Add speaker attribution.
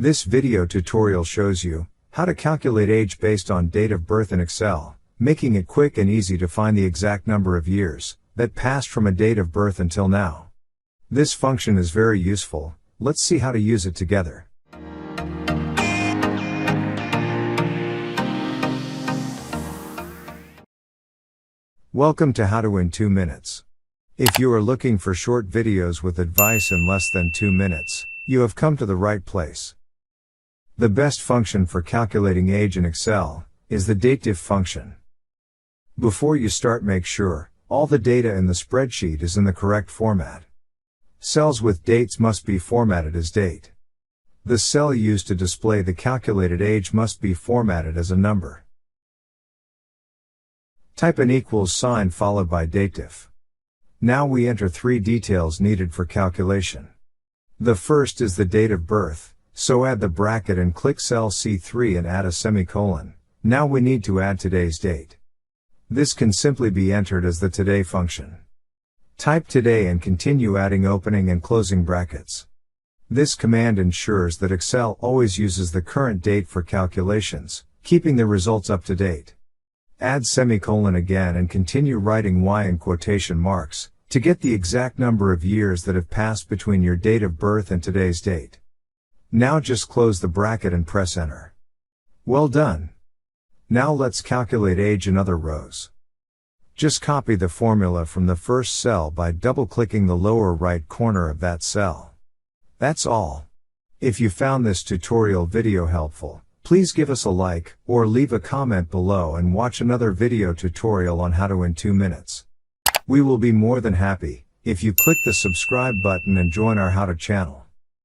Speaker 1: This video tutorial shows you how to calculate age based on date of birth in Excel, making it quick and easy to find the exact number of years that passed from a date of birth until now. This function is very useful. Let's see how to use it together. Welcome to How to in 2 Minutes. If you are looking for short videos with advice in less than 2 minutes, you have come to the right place. The best function for calculating age in Excel is the DATEDIF function. Before you start, make sure all the data in the spreadsheet is in the correct format. Cells with dates must be formatted as date. The cell used to display the calculated age must be formatted as a number. Type an equals sign followed by DATEDIF. Now we enter 3 details needed for calculation. The first is the date of birth, so add the bracket and click cell C3 and add a semicolon. Now we need to add today's date. This can simply be entered as the today function. Type today and continue adding opening and closing brackets. This command ensures that Excel always uses the current date for calculations, keeping the results up to date. Add semicolon again and continue writing Y in quotation marks to get the exact number of years that have passed between your date of birth and today's date. Now just close the bracket and press enter. Well done. Now let's calculate age in other rows. Just copy the formula from the first cell by double-clicking the lower right corner of that cell. That's all. If you found this tutorial video helpful, please give us a like, or leave a comment below and watch another video tutorial on How to in 2 Minutes. We will be more than happy if you click the subscribe button and join our How to channel.